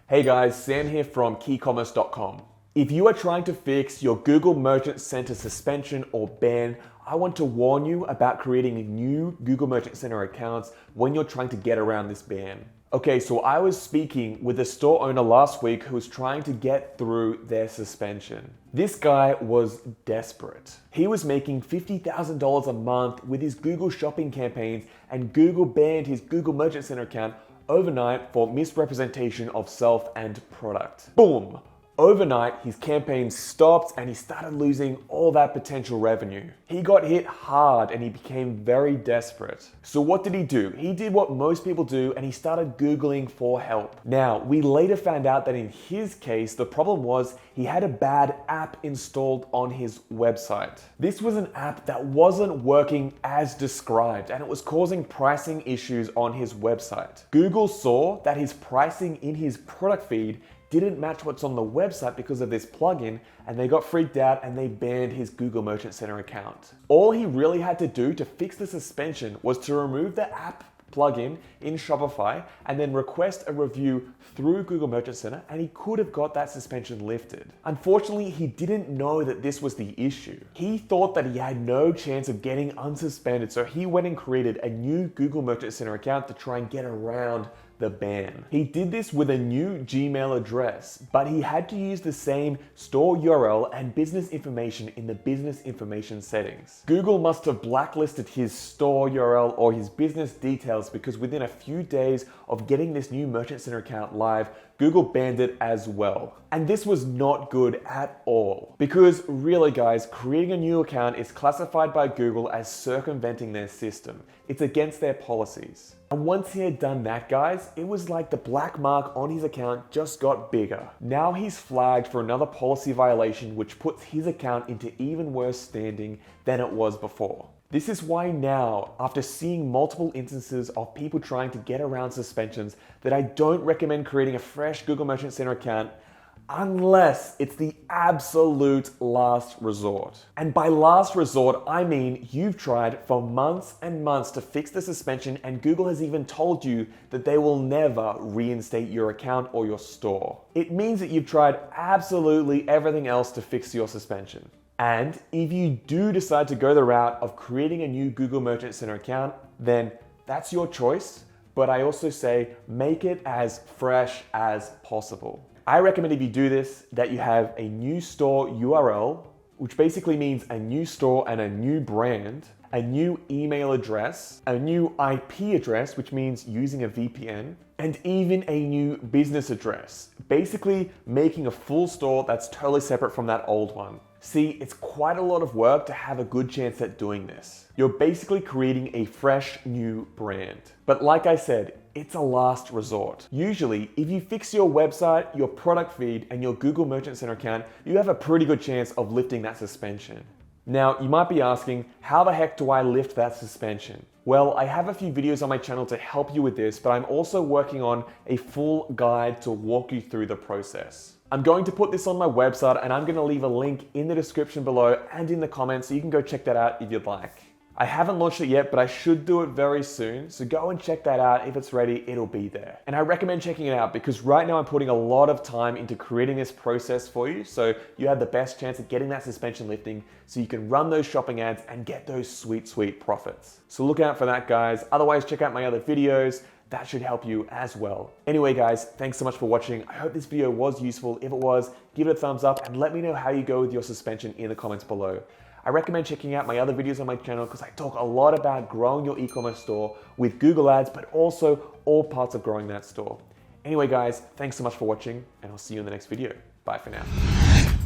Hey guys, Sam here from keycommerce.com. If you are trying to fix your Google Merchant Center suspension or ban, I want to warn you about creating new Google Merchant Center accounts when you're trying to get around this ban. Okay, so I was speaking with a store owner last week who was trying to get through their suspension. This guy was desperate. He was making $50,000 a month with his Google shopping campaigns, and Google banned his Google Merchant Center account overnight for misrepresentation of self and product. Boom! Overnight, his campaign stopped and he started losing all that potential revenue. He got hit hard and he became very desperate. So what did he do? He did what most people do and he started Googling for help. Now, we later found out that in his case, the problem was he had a bad app installed on his website. This was an app that wasn't working as described and it was causing pricing issues on his website. Google saw that his pricing in his product feed didn't match what's on the website because of this plugin, and they got freaked out and they banned his Google Merchant Center account. All he really had to do to fix the suspension was to remove the app plugin in Shopify and then request a review through Google Merchant Center, and he could have got that suspension lifted. Unfortunately, he didn't know that this was the issue. He thought that he had no chance of getting unsuspended, so he went and created a new Google Merchant Center account to try and get around the ban. He did this with a new Gmail address, but he had to use the same store URL and business information in the business information settings. Google must have blacklisted his store URL or his business details because within a few days of getting this new Merchant Center account live, Google banned it as well. And this was not good at all. Because really guys, creating a new account is classified by Google as circumventing their system. It's against their policies. And once he had done that guys, it was like the black mark on his account just got bigger. Now he's flagged for another policy violation which puts his account into even worse standing than it was before. This is why now, after seeing multiple instances of people trying to get around suspensions, that I don't recommend creating a fresh Google Merchant Center account unless it's the absolute last resort. And by last resort, I mean you've tried for months and months to fix the suspension and Google has even told you that they will never reinstate your account or your store. It means that you've tried absolutely everything else to fix your suspension. And if you do decide to go the route of creating a new Google Merchant Center account, then that's your choice. But I also say make it as fresh as possible. I recommend if you do this, that you have a new store URL, which basically means a new store and a new brand, a new email address, a new IP address, which means using a VPN, and even a new business address, basically making a full store that's totally separate from that old one. See, it's quite a lot of work to have a good chance at doing this. You're basically creating a fresh new brand. But like I said, it's a last resort. Usually, if you fix your website, your product feed, and your Google Merchant Center account, you have a pretty good chance of lifting that suspension. Now, you might be asking, how the heck do I lift that suspension? Well, I have a few videos on my channel to help you with this, but I'm also working on a full guide to walk you through the process. I'm going to put this on my website and I'm going to leave a link in the description below and in the comments so you can go check that out if you'd like. I haven't launched it yet, but I should do it very soon, so go and check that out. If it's ready, it'll be there. And I recommend checking it out because right now I'm putting a lot of time into creating this process for you, so you have the best chance at getting that suspension lifting so you can run those shopping ads and get those sweet, sweet profits. So look out for that, guys. Otherwise, check out my other videos. That should help you as well. Anyway, guys, thanks so much for watching. I hope this video was useful. If it was, give it a thumbs up and let me know how you go with your suspension in the comments below. I recommend checking out my other videos on my channel because I talk a lot about growing your e-commerce store with Google Ads, but also all parts of growing that store. Anyway, guys, thanks so much for watching and I'll see you in the next video. Bye for now.